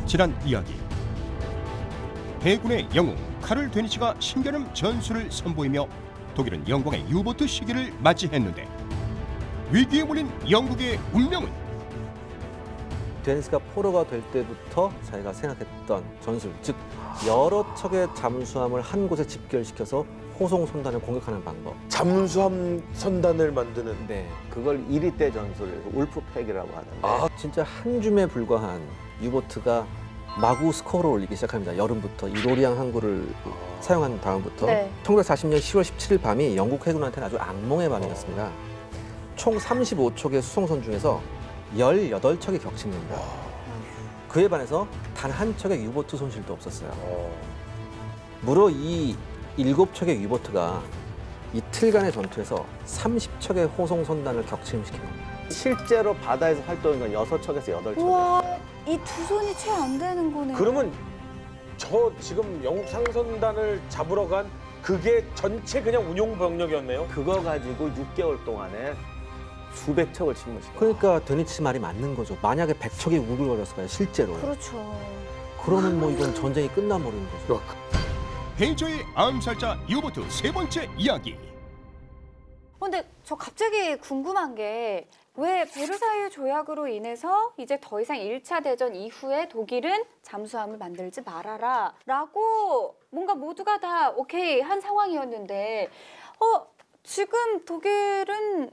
지난 이야기. 해군의 영웅 카를 데니치가 신개념 전술을 선보이며 독일은 영광의 유보트 시기를 맞이했는데 위기에 몰린 영국의 운명은? 데니스가 포로가 될 때부터 자기가 생각했던 전술, 즉 여러 척의 잠수함을 한 곳에 집결시켜서 호송 선단을 공격하는 방법. 잠수함 선단을 만드는. 네, 그걸 1위 때 전술을 울프팩이라고 하는데 진짜 한 줌에 불과한 유보트가 마구 스코어를 올리기 시작합니다. 여름부터 이 로리앙 항구를 사용한 다음부터. 네. 1940년 10월 17일 밤이 영국 해군한테는 아주 악몽의 밤이었습니다. 총 35척의 수송선 중에서 18척이 격침됩니다. 그에 반해서 단 한 척의 유보트 손실도 없었어요. 무려 이 7척의 유보트가 이틀간의 전투에서 30척의 호송 선단을 격침시킵니다. 실제로 바다에서 활동한 건 6척에서 8척. 우와, 이 두 손이 채 안 되는 거네요. 그러면 저 지금 영국 상선단을 잡으러 간 그게 전체 그냥 운용 병력이었네요? 그거 가지고 6개월 동안에 수백 척을 침몰시켜요. 그러니까 데니치 말이 맞는 거죠. 만약에 100척이 우글거렸어요, 실제로. 그렇죠. 그러면 뭐 이건 전쟁이 끝나버리는 거죠. 해저의 암살자 유보트 세 번째 이야기. 근데 저 갑자기 궁금한 게 왜 베르사유 조약으로 인해서 이제 더 이상 1차 대전 이후에 독일은 잠수함을 만들지 말아라 라고 뭔가 모두가 다 오케이 한 상황이었는데 지금 독일은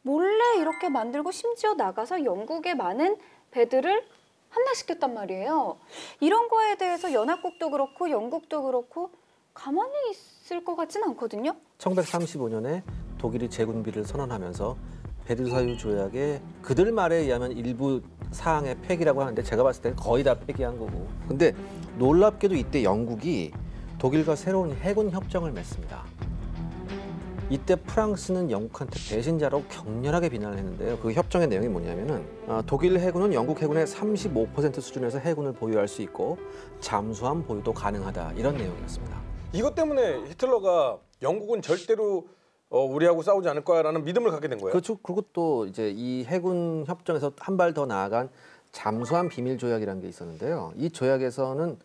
몰래 이렇게 만들고 심지어 나가서 영국의 많은 배들을 함락시켰단 말이에요. 이런 거에 대해서 연합국도 그렇고 영국도 그렇고 가만히 있을 것 같진 않거든요. 1935년에 독일이 재군비를 선언하면서 베르사유 조약에 그들 말에 의하면 일부 사항의 폐기라고 하는데 제가 봤을 때는 거의 다 폐기한 거고. 근데 놀랍게도 이때 영국이 독일과 새로운 해군 협정을 맺습니다. 이때 프랑스는 영국한테 배신자라고 격렬하게 비난을 했는데요. 그 협정의 내용이 뭐냐면은 독일 해군은 영국 해군의 35% 수준에서 해군을 보유할 수 있고 잠수함 보유도 가능하다, 이런 내용이었습니다. 이것 때문에 히틀러가 영국은 절대로 우리하고 싸우지 않을 거야라는 믿음을 갖게 된 거예요? 그렇죠. 그리고 또 이제 이 해군 협정에서 한 발 더 나아간 잠수함 비밀 조약이라는 게 있었는데요. 이 조약에서는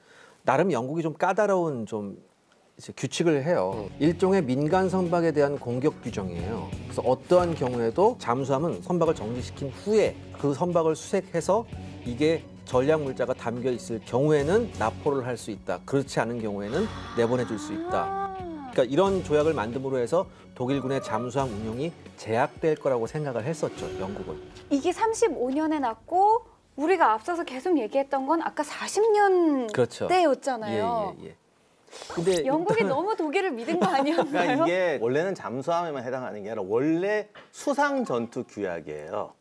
나름 영국이 좀 까다로운 좀 이제 규칙을 해요. 일종의 민간 선박에 대한 공격 규정이에요. 그래서 어떠한 경우에도 잠수함은 선박을 정지시킨 후에 그 선박을 수색해서 이게 전략 물자가 담겨 있을 경우에는 납포를 할 수 있다. 그렇지 않은 경우에는 내보내줄 수 있다. 그러니까 이런 조약을 만듦으로 해서 독일군의 잠수함 운용이 제약될 거라고 생각을 했었죠, 영국은. 이게 35년에 났고 우리가 앞서서 계속 얘기했던 건 아까 40년 그렇죠. 때였잖아요. 예. 근데 영국이 너무 독일을 믿은 거 아니었나요? 그러니까 이게 원래는 잠수함에만 해당하는 게 아니라 원래 수상 전투 규약이에요.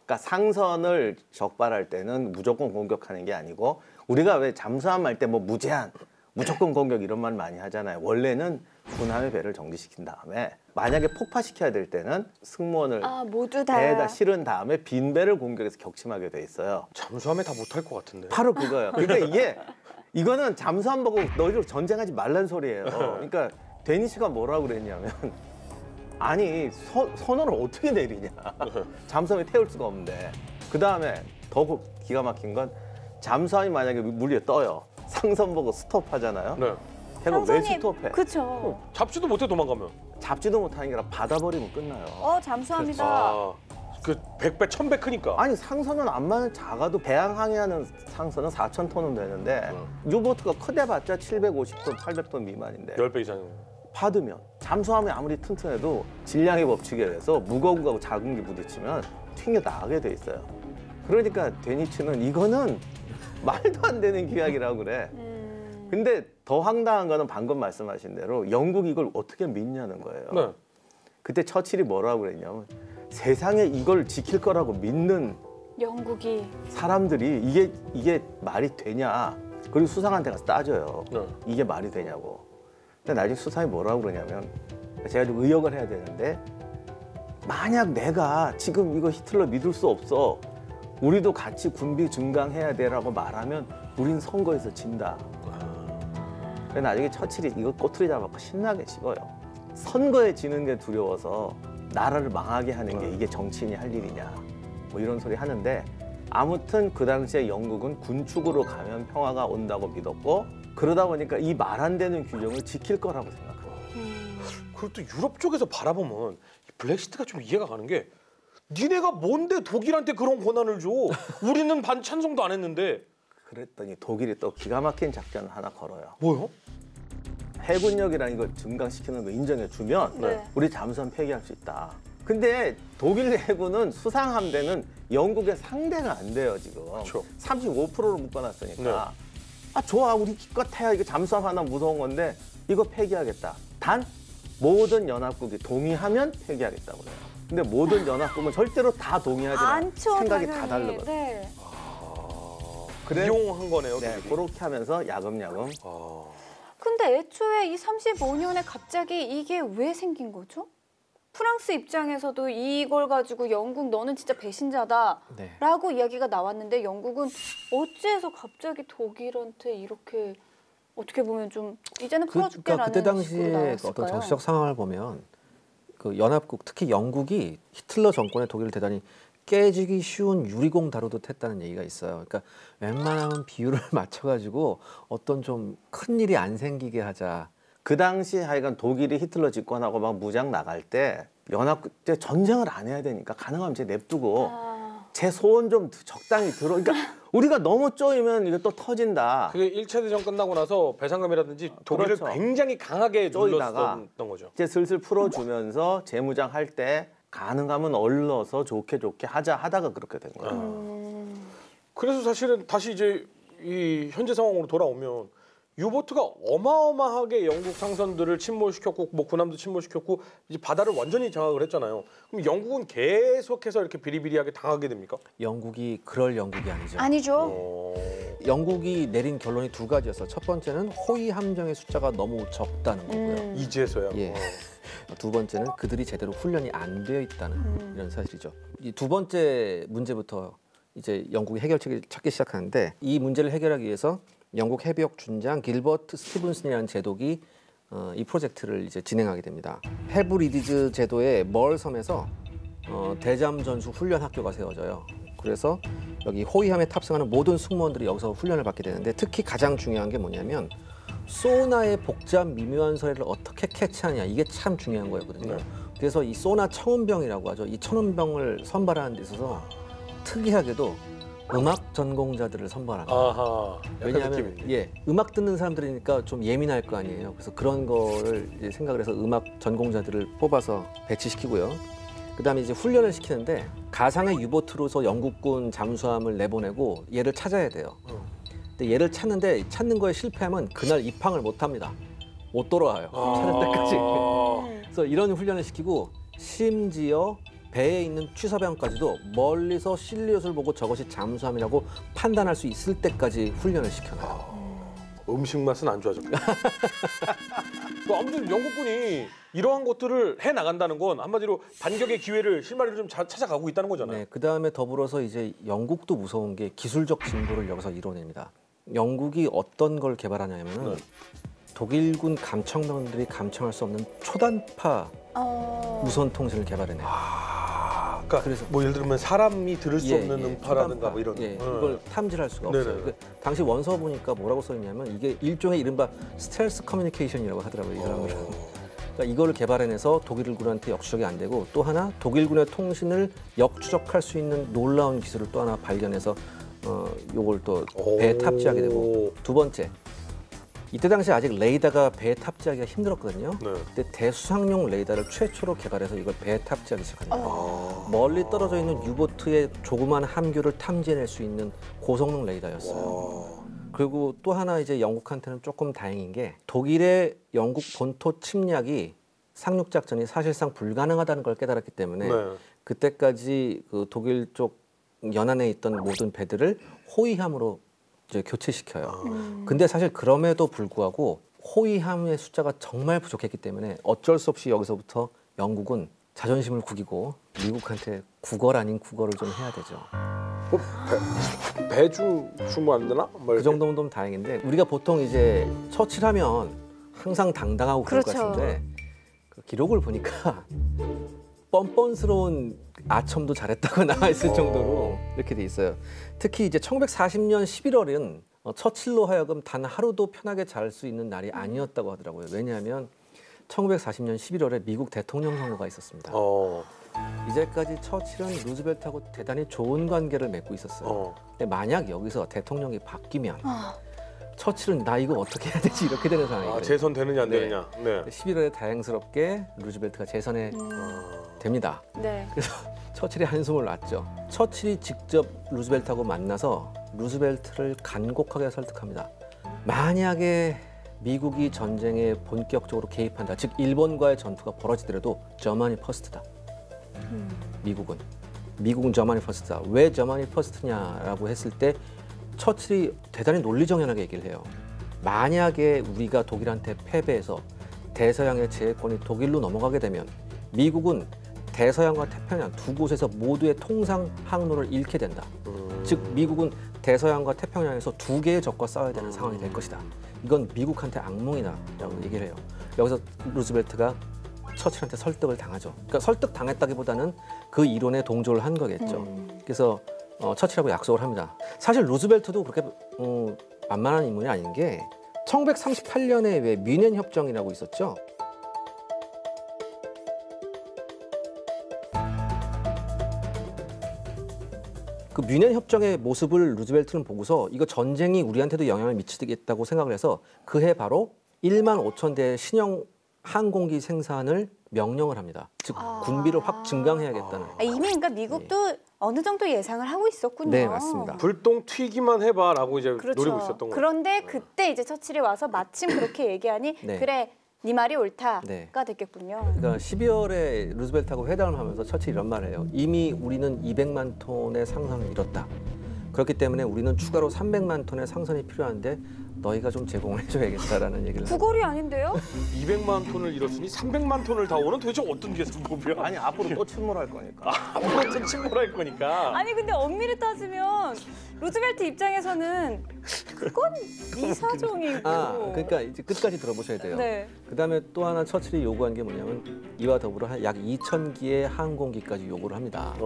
그러니까 상선을 적발할 때는 무조건 공격하는 게 아니고, 우리가 왜 잠수함 할 때 뭐 무제한, 무조건 공격 이런 말 많이 하잖아요. 원래는 군함의 배를 정지시킨 다음에 만약에 폭파시켜야 될 때는 승무원을 모두 다 배에다 실은 다음에 빈 배를 공격해서 격침하게 돼 있어요. 잠수함에 다 못할 것 같은데. 바로 그거예요. 그러니까 이거는 잠수함 보고 너희들 전쟁하지 말란 소리예요. 그러니까 데니스가 뭐라고 그랬냐면, 아니 선언을 어떻게 내리냐. 잠수함에 태울 수가 없는데. 그 다음에 더 기가 막힌 건, 잠수함이 만약에 물 위에 떠요. 상선 보고 스톱하잖아요. 네. 해가 왜 스톱해? 그렇죠. 잡지도 못해 도망가면. 잡지도 못하는 게 아니라 받아버리면 끝나요. 잠수함이다. 그 100배, 1000배 크니까. 아니 상선은 암만 작아도 배양 항해하는 상선은 4,000톤은 되는데 유보트가 크대봤자 750톤, 800톤 미만인데 10배 이상. 받으면 잠수함이 아무리 튼튼해도 질량의 법칙에 의해서 무거운 거하고 작은 게 부딪히면 튕겨 나가게 돼 있어요. 그러니까 데니츠는 이거는 말도 안 되는 규약이라고 그래. 근데 더 황당한 거는 방금 말씀하신 대로 영국이 이걸 어떻게 믿냐는 거예요. 네. 그때 처칠이 뭐라고 그랬냐면, 세상에 이걸 지킬 거라고 믿는 영국이 사람들이 이게 말이 되냐. 그리고 수상한테 가서 따져요. 네. 이게 말이 되냐고. 근데 나중에 수상이 뭐라고 그러냐면, 제가 좀 의역을 해야 되는데, 만약 내가 지금 이거 히틀러 믿을 수 없어, 우리도 같이 군비 증강해야 돼라고 말하면 우린 선거에서 진다. 그래서 나중에 처칠이 이거 꼬투리 잡아서 신나게 찍어요. 선거에 지는 게 두려워서 나라를 망하게 하는 게 이게 정치인이 할 일이냐, 뭐 이런 소리 하는데, 아무튼 그 당시에 영국은 군축으로 가면 평화가 온다고 믿었고 그러다 보니까 이 말 안 되는 규정을 지킬 거라고 생각해요. 그리고 또 유럽 쪽에서 바라보면 이 블랙시트가 좀 이해가 가는 게 니네가 뭔데 독일한테 그런 권한을 줘? 우리는 반 찬성도 안 했는데. 그랬더니 독일이 또 기가 막힌 작전을 하나 걸어요. 뭐요? 해군력이라는 걸 증강시키는 거 인정해주면 네. 우리 잠수함 폐기할 수 있다. 근데 독일 해군은 수상함대는 영국의 상대가 안 돼요 지금. 그렇죠. 35%로 묶어놨으니까. 네. 아 좋아 우리 기껏 해야 이거 잠수함 하나 무서운 건데 이거 폐기하겠다. 단 모든 연합국이 동의하면 폐기하겠다고 그래요. 근데 모든 연합국은 절대로 다 동의하지 않아요. 안죠, 생각이 당연히. 다 다르거든요. 네. 그래? 이용한 거네요. 네, 독일이. 그렇게 하면서 야금야금 근데 애초에 이 35년에 갑자기 이게 왜 생긴 거죠? 프랑스 입장에서도 이걸 가지고 영국 너는 진짜 배신자다라고 네. 이야기가 나왔는데 영국은 어찌해서 갑자기 독일한테 이렇게 어떻게 보면 좀 이제는 풀어줄게라는 그때 식으로 당시에 나왔을까요? 어떤 정치적 상황을 보면 그 연합국 특히 영국이 히틀러 정권의 독일을 대단히 깨지기 쉬운 유리공 다루듯 했다는 얘기가 있어요. 그러니까 웬만하면 비율을 맞춰가지고 어떤 좀 큰 일이 안 생기게 하자. 그 당시에 하여간 독일이 히틀러 집권하고 막 무장 나갈 때 연합국 때 전쟁을 안 해야 되니까 가능하면 이제 냅두고 제 소원 좀 적당히 들어. 그러니까 우리가 너무 쪼이면 이거 또 터진다. 그게 1차 대전 끝나고 나서 배상금이라든지 독일을 그렇죠. 굉장히 강하게 쪼이다가 눌렀던 거죠. 이제 슬슬 풀어주면서 재무장 할 때 가능하면 얼러서 좋게 하자 하다가 그렇게 된 거예요. 그래서 사실은 다시 이제 이 현재 상황으로 돌아오면 유보트가 어마어마하게 영국 상선들을 침몰시켰고 뭐 군함도 침몰시켰고 이제 바다를 완전히 장악을 했잖아요. 그럼 영국은 계속해서 이렇게 비리비리하게 당하게 됩니까? 영국이 그럴 영국이 아니죠. 아니죠. 영국이 내린 결론이 두 가지였어요. 첫 번째는 호위 함정의 숫자가 너무 적다는 거고요. 이제서야. 예. 두 번째는 그들이 제대로 훈련이 안 되어 있다는 이런 사실이죠. 이 두 번째 문제부터 이제 영국이 해결책을 찾기 시작하는데 이 문제를 해결하기 위해서 영국 해병 준장 길버트 스티븐슨이라는 제독이 이 프로젝트를 이제 진행하게 됩니다. 헤브리디즈 제도의 멀 섬에서 대잠 전수 훈련 학교가 세워져요. 그래서 여기 호위함에 탑승하는 모든 승무원들이 여기서 훈련을 받게 되는데 특히 가장 중요한 게 뭐냐면 소나의 복잡 미묘한 소리를 어떻게 캐치하냐 이게 참 중요한 거였거든요. 그래서 이 소나 청운병이라고 하죠. 이 청운병을 선발하는 데 있어서 특이하게도 음악 전공자들을 선발합니다. 아하. 왜냐하면 음악 듣는 사람들이니까 좀 예민할 거 아니에요. 그래서 그런 거를 이제 생각을 해서 음악 전공자들을 뽑아서 배치시키고요. 그다음에 이제 훈련을 시키는데 가상의 유보트로서 영국군 잠수함을 내보내고 얘를 찾아야 돼요. 근데 얘를 찾는 거에 실패하면 그날 입항을 못 합니다. 못 돌아와요. 찾을 때까지. 그래서 이런 훈련을 시키고 심지어 배에 있는 취사병까지도 멀리서 실리옷을 보고 저것이 잠수함이라고 판단할 수 있을 때까지 훈련을 시켜놔요. 음식 맛은 안 좋아졌고. 아무튼 영국군이 이러한 것들을 해 나간다는 건 한마디로 반격의 기회를 실마리를 좀 찾아가고 있다는 거잖아요. 네, 그다음에 더불어서 이제 영국도 무서운 게 기술적 진보를 여기서 이뤄냅니다. 영국이 어떤 걸 개발하냐면은 독일군 감청병들이 감청할 수 없는 초단파 무선 통신을 개발해내요. 그러니까 그래서- 뭐 예를 들면 사람이 들을 수 없는 음파라든가 초단파. 뭐 이런. 이걸 탐지할 수가 없어요. 네네네. 그 당시 원서 보니까 뭐라고 써 있냐면 이게 일종의 이른바 스텔스 커뮤니케이션이라고 하더라고요. 이 사람들은. 그러니까 이거를 개발해내서 독일군한테 역추적이 안 되고 또 하나 독일군의 통신을 역추적할 수 있는 놀라운 기술을 또 하나 발견해서 요걸 또 배에 탑재하게 되고 두 번째 이때 당시 아직 레이더가 배에 탑재하기가 힘들었거든요. 네. 그때 대수상용 레이더를 최초로 개발해서 이걸 배에 탑재하기 시작합니다. 멀리 떨어져 있는 유보트의 조그만 함교를 탐지해낼 수 있는 고성능 레이더였어요. 그리고 또 하나 이제 영국한테는 조금 다행인 게 독일의 영국 본토 침략이 상륙 작전이 사실상 불가능하다는 걸 깨달았기 때문에 그때까지 그 독일 쪽 연안에 있던 모든 배들을 호위함으로 이제 교체시켜요. 근데 사실 그럼에도 불구하고 호위함의 숫자가 정말 부족했기 때문에 어쩔 수 없이 여기서부터 영국은 자존심을 구기고 미국한테 국어를 아닌 국어를 좀 해야 되죠. 배 좀 주면 안 되나? 그 정도면 좀 다행인데 우리가 보통 이제 처칠하면 항상 당당하고 그럴 것 그렇죠. 같은데 그 기록을 보니까 뻔뻔스러운 아첨도 잘했다고 나와 있을 정도로 이렇게 돼 있어요. 특히 이제 1940년 11월은 처칠로 하여금 단 하루도 편하게 잘 수 있는 날이 아니었다고 하더라고요. 왜냐하면 1940년 11월에 미국 대통령 선거가 있었습니다. 이제까지 처칠은 루즈벨트하고 대단히 좋은 관계를 맺고 있었어요. 근데 만약 여기서 대통령이 바뀌면 처칠은 나 이거 어떻게 해야 되지 이렇게 되는 상황이에요. 재선 되느냐 안 되느냐. 네. 11월에 다행스럽게 루즈벨트가 재선에 됩니다. 네. 그래서 처칠이 한숨을 놨죠. 처칠이 직접 루즈벨트하고 만나서 루즈벨트를 간곡하게 설득합니다. 만약에 미국이 전쟁에 본격적으로 개입한다. 즉 일본과의 전투가 벌어지더라도 저머니 퍼스트다. 미국은 저머니 퍼스트다. 왜 저머니 퍼스트냐라고 했을 때 처칠이 대단히 논리정연하게 얘기를 해요. 만약에 우리가 독일한테 패배해서 대서양의 제해권이 독일로 넘어가게 되면 미국은 대서양과 태평양 두 곳에서 모두의 통상 항로를 잃게 된다. 즉 미국은 대서양과 태평양에서 두 개의 적과 싸워야 되는 상황이 될 것이다. 이건 미국한테 악몽이다라고 얘기를 해요. 여기서 루즈벨트가 처칠한테 설득을 당하죠. 그러니까 설득 당했다기보다는 그 이론에 동조를 한 거겠죠. 그래서 처칠하고 약속을 합니다. 사실 루즈벨트도 그렇게 만만한 인물이 아닌 게 1938년에 왜 뮌헨 협정이라고 있었죠. 그 뮌헨 협정의 모습을 루즈벨트는 보고서 이거 전쟁이 우리한테도 영향을 미치겠다고 생각을 해서 그해 바로 1만 5천 대의 신형 항공기 생산을 명령을 합니다. 즉 군비를 확 증강해야겠다는. 이미 그러니까 미국도 어느 정도 예상을 하고 있었군요. 네, 맞습니다. 불똥 튀기만 해봐라고 이제 그렇죠. 노리고 있었던 거예요. 그런데 그때 이제 처칠이 와서 마침 그렇게 얘기하니 네. 그래 네 말이 옳다가 네. 됐겠군요. 그러니까 12월에 루즈벨트하고 회담을 하면서 처칠이 이런 말을 해요. 이미 우리는 200만 톤의 상선을 잃었다. 그렇기 때문에 우리는 추가로 300만 톤의 상선이 필요한데 너희가 좀 제공을 해줘야겠다라는 얘기를 해요. 구걸이 아닌데요? 200만 톤을 잃었으니 300만 톤을 다 오는 도대체 어떤 계산법이야? 아니 앞으로 또 침몰할 거니까. 앞으로 침몰할 거니까. 아니 근데 엄밀히 따지면 루즈벨트 입장에서는 그건 이사정이고. 그러니까 이제 끝까지 들어보셔야 돼요. 네. 그다음에 또 하나 처칠이 요구한 게 뭐냐면 이와 더불어 약 2,000기의 항공기까지 요구를 합니다.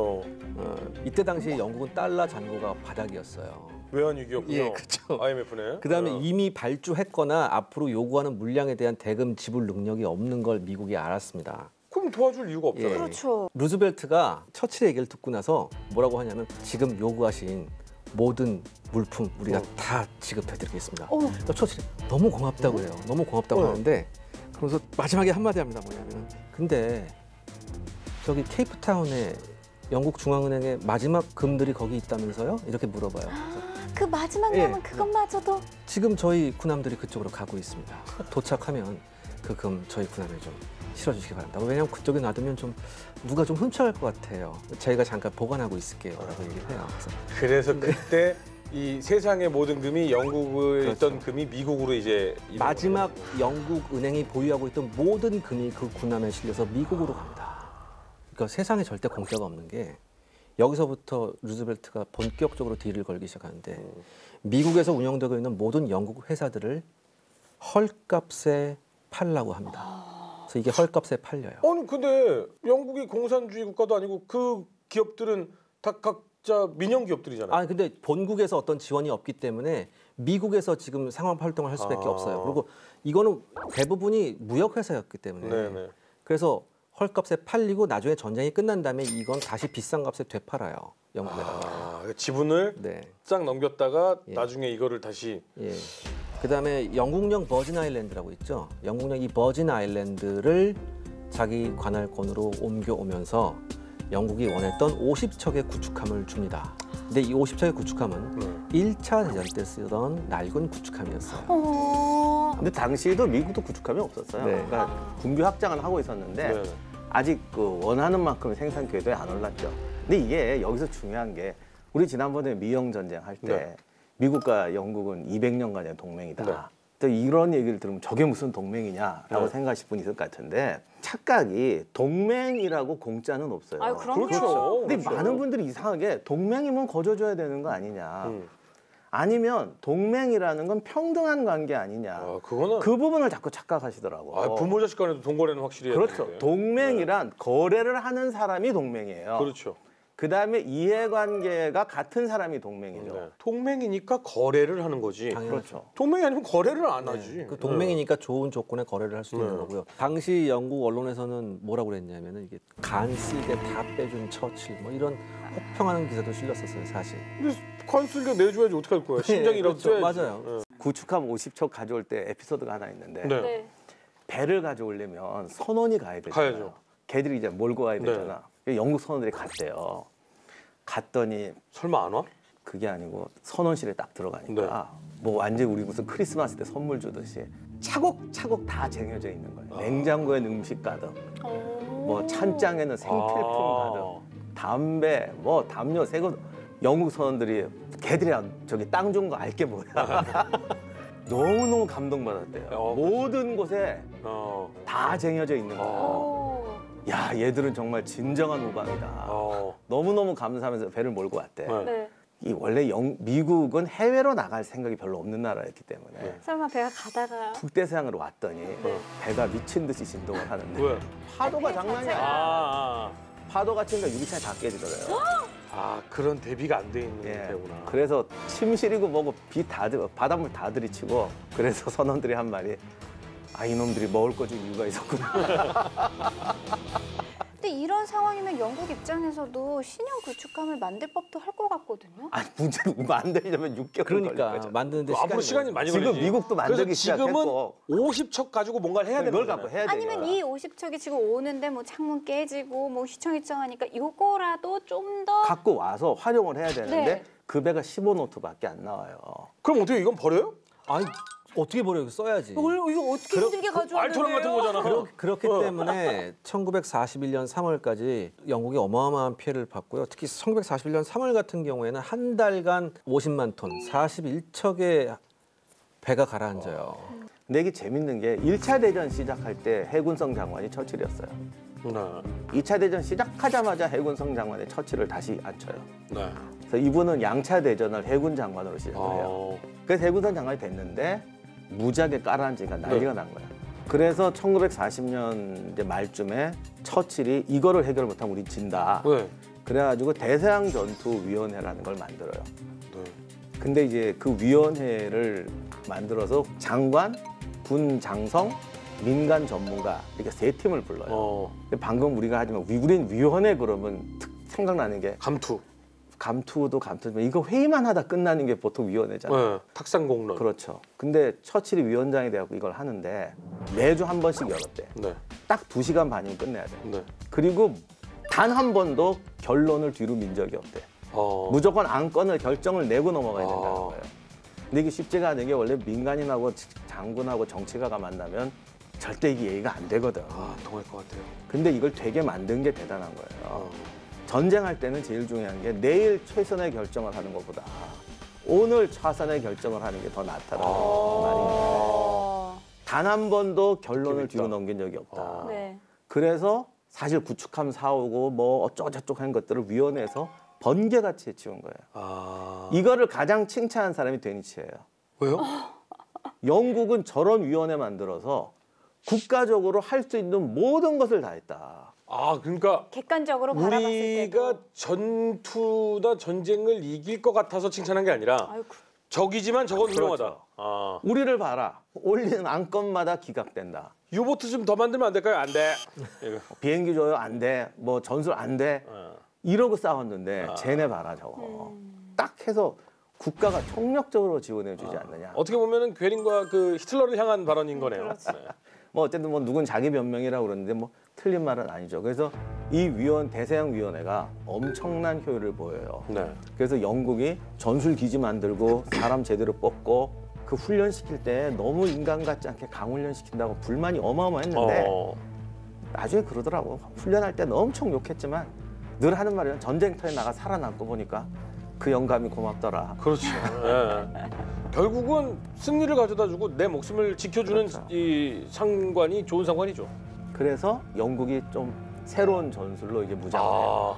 이때 당시 영국은 달러 잔고가 바닥이었어요. 외환위기였군요. 예, 그렇죠. IMF네. 그다음에 이미 발주했거나 앞으로 요구하는 물량에 대한 대금 지불 능력이 없는 걸 미국이 알았습니다. 그럼 도와줄 이유가 없잖아요. 예. 그렇죠. 루즈벨트가 처칠의 얘기를 듣고 나서 뭐라고 하냐면 지금 요구하신 모든 물품 우리가 다 지급해드리겠습니다. 그러니까 처칠이 너무 고맙다고 해요. 너무 고맙다고 하는데 그러면서 마지막에 한마디 합니다. 뭐냐면 근데 저기 케이프타운에 영국 중앙은행의 마지막 금들이 거기 있다면서요? 이렇게 물어봐요. 그래서 그 마지막 남은 그것마저도 지금 저희 군함들이 그쪽으로 가고 있습니다. 도착하면 그 금 저희 군함에 좀 실어주시기 바랍니다. 왜냐하면 그쪽에 놔두면 좀 누가 좀 훔쳐갈 것 같아요. 저희가 잠깐 보관하고 있을게요라고 얘기를 해요. 그래서 그때 이 세상의 모든 금이 영국에 그렇죠. 있던 금이 미국으로 이제 마지막 영국 은행이 보유하고 있던 모든 금이 그 군함에 실려서 미국으로 갑니다. 그러니까 세상에 절대 공짜가 없는 게 여기서부터 루즈벨트가 본격적으로 딜을 걸기 시작하는데 미국에서 운영되고 있는 모든 영국 회사들을 헐값에 팔라고 합니다. 그래서 이게 헐값에 팔려요. 아니 근데 영국이 공산주의 국가도 아니고 그 기업들은 다 각자 민영 기업들이잖아요. 근데 본국에서 어떤 지원이 없기 때문에 미국에서 지금 상업 활동을 할 수밖에 없어요. 그리고 이거는 대부분이 무역 회사였기 때문에 네네. 그래서 헐값에 팔리고 나중에 전쟁이 끝난 다음에 이건 다시 비싼 값에 되팔아요. 영국에다가. 지분을 네. 싹 넘겼다가 예. 나중에 이거를 다시 예. 그다음에 영국령 버진 아일랜드라고 있죠. 영국령 이 버진 아일랜드를 자기 관할권으로 옮겨오면서 영국이 원했던 50척의 구축함을 줍니다. 근데 이 50척의 구축함은 1차 대전 때 쓰던 낡은 구축함이었어요. 근데 당시에도 미국도 구축함이 없었어요. 네. 그러니까 군비 확장을 하고 있었는데 네네. 아직 그 원하는 만큼 생산 궤도에 안 올랐죠. 근데 이게 여기서 중요한 게 우리 지난번에 미영 전쟁 할 때 네. 미국과 영국은 200년간의 동맹이다. 네. 또 이런 얘기를 들으면 저게 무슨 동맹이냐라고 네. 생각하실 분이 있을 것 같은데 착각이 동맹이라고 공짜는 없어요. 아유, 그럼요. 그렇죠. 근데 그렇죠. 많은 분들이 이상하게 동맹이면 거저줘야 되는 거 아니냐. 아니면 동맹이라는 건 평등한 관계 아니냐. 그거는 그 부분을 자꾸 착각하시더라고. 부모 자식 간에도 동거래는 확실히 해야 그렇죠. 되는데. 동맹이란 거래를 하는 사람이 동맹이에요. 그렇죠. 그다음에 이해관계가 같은 사람이 동맹이죠. 네. 동맹이니까 거래를 하는 거지. 그렇죠. 동맹이 아니면 거래를 안 하지. 그 동맹이니까 좋은 조건에 거래를 할 수 있는 네. 거고요. 당시 영국 언론에서는 뭐라고 그랬냐면은 이게 간쓸게 다 빼준 처칠 뭐 이런 혹평하는 기사도 실렸었어요, 사실. 근데 관술가 내줘야지 어떻게 할 거야? 심장이라도 그렇죠. 써야지. 맞아요. 구축함 50척 가져올 때 에피소드가 하나 있는데 네. 네. 배를 가져오려면 선원이 가야 되잖아요. 가야죠. 걔들이 이제 몰고 가야 네. 되잖아. 영국 선원들이 갔대요. 갔더니 설마 안 와? 그게 아니고 선원실에 딱 들어가니까 뭐 완전 우리 무슨 크리스마스 때 선물 주듯이 차곡차곡 다 쟁여져 있는 거예요. 냉장고엔 음식 가득, 뭐 찬장에는 생필품 가득, 담배, 뭐 담요, 새거. 영국 선원들이 걔들이 저기 땅 준 거 알게 뭐야. 너무너무 감동받았대요. 모든 곳에 다 쟁여져 있는 거예요. 야, 얘들은 정말 진정한 우방이다. 너무너무 감사하면서 배를 몰고 왔대. 네. 이 원래 미국은 해외로 나갈 생각이 별로 없는 나라였기 때문에 설마 배가 가다가 북대서양으로 왔더니 배가 미친 듯이 진동을 하는데 왜? 파도가 장난이 아니야. 아, 파도가 치니까 유리창이 다 깨지더래요. 그런 대비가 안 돼 있는 예. 배구나. 그래서 침실이고 뭐고 바닷물 다 들이치고 그래서 선원들이 한 말이 이놈들이 먹을 거 줄 이유가 있었구나. 근데 이런 상황이면 영국 입장에서도 신형 구축함을 만들 법도 할 것 같거든요. 문제는 만들려면 6개월 걸릴 그러니까 거죠. 만드는데 앞으로 시간이 많이 걸리지. 지금 미국도 만들기 그래서 지금은 시작했고 50척 가지고 뭔가를 해야 되는 이걸 거잖아요. 갖고 해야 되니까. 아니면 이 50척이 지금 오는데 뭐 창문 깨지고 뭐 휘청휘청하니까 요거라도 좀 더 갖고 와서 활용을 해야 되는데 네. 그 배가 15노트밖에 안 나와요. 그럼 어떻게 이건 버려요? 아니 어떻게 버려요? 이거 써야지. 이거 어떻게 힘들게 가져왔는데요? 알토란 같은 거잖아. 그렇기 때문에 1941년 3월까지 영국이 어마어마한 피해를 봤고요. 특히 1941년 3월 같은 경우에는 한 달간 50만 톤, 41척의 배가 가라앉아요. 근데 이게 재밌는 게 1차 대전 시작할 때 해군성 장관이 처칠이었어요. 네. 2차 대전 시작하자마자 해군성 장관의 처치를 다시 앉혀요. 네. 그래서 이분은 양차 대전을 해군 장관으로 시작을 해요. 그래서 해군성 장관이 됐는데 무지하게 깔아앉으니까 난리가 난 거예요. 그래서 1940년 이제 말쯤에 처칠이 이거를 해결 못하면 우리 진다. 네. 그래가지고 대서양 전투위원회라는 걸 만들어요. 네. 근데 이제 그 위원회를 만들어서 장관, 군 장성, 민간 전문가 이렇게 세 팀을 불러요. 근데 방금 우리가 하지만 우린 위원회 그러면 생각나는 게 감투도 감투지만 이거 회의만 하다 끝나는 게 보통 위원회잖아요. 네. 탁상공론. 그렇죠. 근데 처칠이 위원장이 돼갖고 이걸 하는데 매주 한 번씩 열었대. 네. 딱 2시간 반이면 끝내야 돼. 네. 그리고 단 한 번도 결론을 뒤로 민 적이 없대. 무조건 안건을 결정을 내고 넘어가야 된다는 거예요. 근데 이게 쉽지가 않은 게 원래 민간인하고 장군하고 정치가가 만나면 절대 이게 얘기가 안 되거든. 통할 것 같아요. 근데 이걸 되게 만든 게 대단한 거예요. 전쟁할 때는 제일 중요한 게 내일 최선의 결정을 하는 것보다 오늘 최선의 결정을 하는 게 더 낫다는 말입니다. 단 한 번도 결론을 뒤로 넘긴 적이 없다. 네. 그래서 사실 구축함 사오고 뭐 어쩌고저쩌고 한 것들을 위원회에서 번개같이 해치운 거예요. 이거를 가장 칭찬한 사람이 데니치예요. 왜요? 영국은 저런 위원회 만들어서 국가적으로 할 수 있는 모든 것을 다 했다. 그러니까 객관적으로 바라봤을 때도 우리가 전투나 전쟁을 이길 것 같아서 칭찬한 게 아니라 아이고. 적이지만 저건 훌륭하다. 그렇죠. 우리를 봐라. 올리는 안건마다 기각된다. 유보트 좀 더 만들면 안 될까요? 안 돼. 비행기 줘요? 안 돼. 뭐 전술 안 돼. 이러고 싸웠는데 쟤네 봐라 저거. 딱 해서 국가가 총력적으로 지원해 주지 않느냐. 어떻게 보면은 괴린과 그 히틀러를 향한 발언인 거네요. 네. 뭐 어쨌든 뭐 누군 자기 변명이라고 그러는데 뭐 틀린 말은 아니죠. 그래서 이 대서양 위원회가 엄청난 효율을 보여요. 네. 그래서 영국이 전술 기지 만들고 사람 제대로 뽑고 그 훈련시킬 때 너무 인간 같지 않게 강훈련 시킨다고 불만이 어마어마했는데 나중에 그러더라고. 훈련할 때는 엄청 욕했지만 늘 하는 말이야. 전쟁터에 나가 살아남고 보니까 그 영감이 고맙더라. 그렇죠. 예. 결국은 승리를 가져다주고 내 목숨을 지켜주는 그렇죠. 이 상관이 좋은 상관이죠. 그래서 영국이 좀 새로운 전술로 이제 무장을 해요.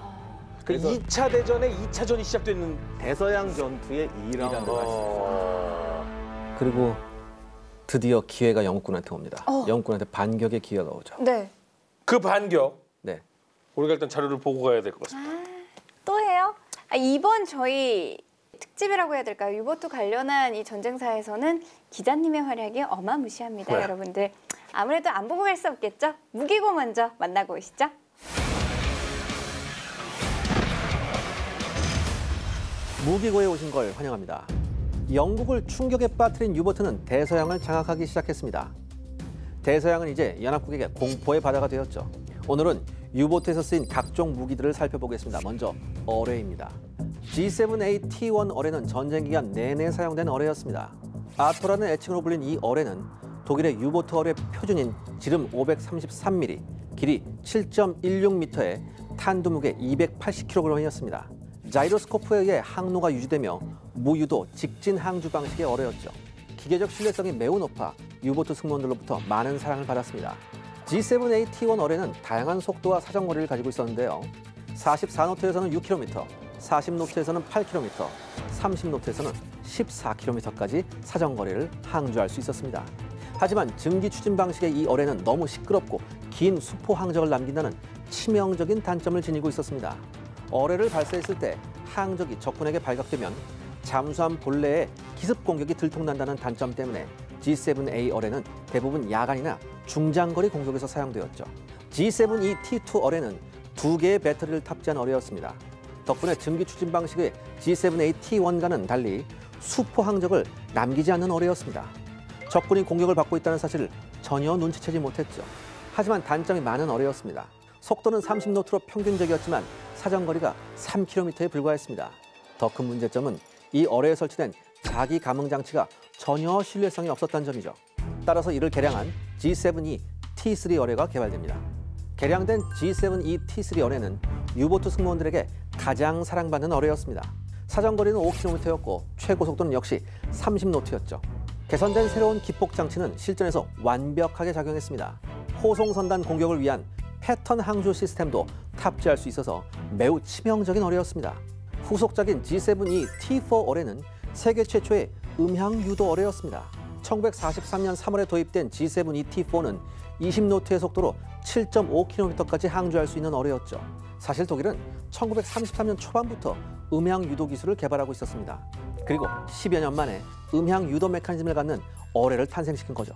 그 그래서 2차 대전에 2차전이 시작되는. 대서양 전투의 2라운드가 있어요. 그리고 드디어 기회가 영국군한테 옵니다. 영국군한테 반격의 기회가 오죠. 네. 그 반격. 네. 우리가 일단 자료를 보고 가야 될 것 같습니다. 또 해요? 이번 저희 특집이라고 해야 될까요? 유보트 관련한 이 전쟁사에서는 기자님의 활약이 어마무시합니다, 네. 여러분들. 아무래도 안 보고 갈 수 없겠죠? 무기고 먼저 만나고 오시죠. 무기고에 오신 걸 환영합니다. 영국을 충격에 빠뜨린 유보트는 대서양을 장악하기 시작했습니다. 대서양은 이제 연합국에게 공포의 바다가 되었죠. 오늘은 유보트에서 쓰인 각종 무기들을 살펴보겠습니다. 먼저 어뢰입니다. G7A T1 어뢰는 전쟁 기간 내내 사용된 어뢰였습니다. 아토라는 애칭으로 불린 이 어뢰는 독일의 유보트 어뢰 표준인 지름 533mm, 길이 7.16m에 탄두 무게 280kg이었습니다. 자이로스코프에 의해 항로가 유지되며 무유도 직진 항주 방식의 어뢰였죠. 기계적 신뢰성이 매우 높아 유보트 승무원들로부터 많은 사랑을 받았습니다. G7A T1 어뢰는 다양한 속도와 사정거리를 가지고 있었는데요. 44노트에서는 6km, 40노트에서는 8km, 30노트에서는 14km까지 사정거리를 항주할 수 있었습니다. 하지만 증기 추진 방식의 이 어뢰는 너무 시끄럽고 긴 수포 항적을 남긴다는 치명적인 단점을 지니고 있었습니다. 어뢰를 발사했을 때 항적이 적군에게 발각되면 잠수함 본래에 기습 공격이 들통난다는 단점 때문에 G7A 어뢰는 대부분 야간이나 중장거리 공격에서 사용되었죠. G7E T2 어뢰는 2개의 배터리를 탑재한 어뢰였습니다. 덕분에 증기 추진 방식의 G7A T1과는 달리 수포 항적을 남기지 않는 어뢰였습니다. 적군이 공격을 받고 있다는 사실을 전혀 눈치채지 못했죠. 하지만 단점이 많은 어뢰였습니다. 속도는 30노트로 평균적이었지만 사정거리가 3km에 불과했습니다. 더 큰 문제점은 이 어뢰에 설치된 자기 감응 장치가 전혀 신뢰성이 없었다는 점이죠. 따라서 이를 개량한 G7E T3 어뢰가 개발됩니다. 개량된 G7E T3 어뢰는 유보트 승무원들에게 가장 사랑받는 어뢰였습니다. 사정거리는 5km였고 최고 속도는 역시 30노트였죠. 개선된 새로운 기폭 장치는 실전에서 완벽하게 작용했습니다. 호송선단 공격을 위한 패턴 항주 시스템도 탑재할 수 있어서 매우 치명적인 어뢰였습니다. 후속작인 G7E T4 어뢰는 세계 최초의 음향 유도 어뢰였습니다. 1943년 3월에 도입된 G7E T4는 20노트의 속도로 7.5km까지 항주할 수 있는 어뢰였죠. 사실 독일은 1933년 초반부터 음향 유도 기술을 개발하고 있었습니다. 그리고 10여 년 만에 음향 유도 메커니즘을 갖는 어뢰를 탄생시킨 거죠.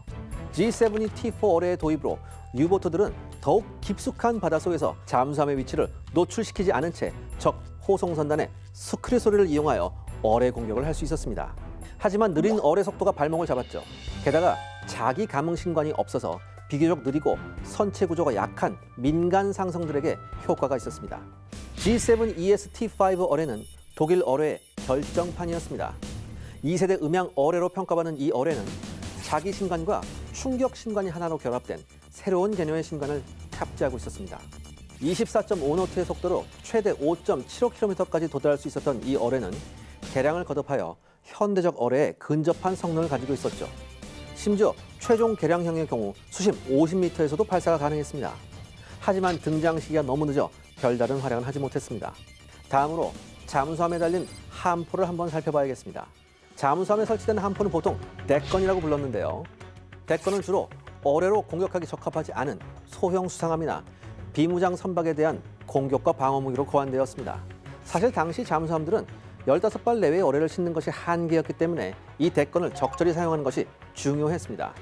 G7E T4 어뢰의 도입으로 유보트들은 더욱 깊숙한 바닷속에서 잠수함의 위치를 노출시키지 않은 채 적 호송선단의 스크류 소리를 이용하여 어뢰 공격을 할 수 있었습니다. 하지만 느린 어뢰 속도가 발목을 잡았죠. 게다가 자기 감응 신관이 없어서 비교적 느리고 선체 구조가 약한 민간 상성들에게 효과가 있었습니다. G7ES T5 어뢰는 독일 어뢰의 결정판이었습니다. 2세대 음향 어뢰로 평가받는 이 어뢰는 자기 신관과 충격 신관이 하나로 결합된 새로운 개념의 신관을 탑재하고 있었습니다. 24.5노트의 속도로 최대 5.75km까지 도달할 수 있었던 이 어뢰는 개량을 거듭하여 현대적 어뢰에 근접한 성능을 가지고 있었죠. 심지어 최종 개량형의 경우 수심 50m에서도 발사가 가능했습니다. 하지만 등장 시기가 너무 늦어 별다른 활약은 하지 못했습니다. 다음으로 잠수함에 달린 함포를 한번 살펴봐야겠습니다. 잠수함에 설치된 함포는 보통 덱건이라고 불렀는데요. 덱건은 주로 어뢰로 공격하기 적합하지 않은 소형 수상함이나 비무장 선박에 대한 공격과 방어 무기로 고안되었습니다. 사실 당시 잠수함들은 15발 내외의 어뢰를 싣는 것이 한계였기 때문에 이 덱건을 적절히 사용하는 것이 중요했습니다.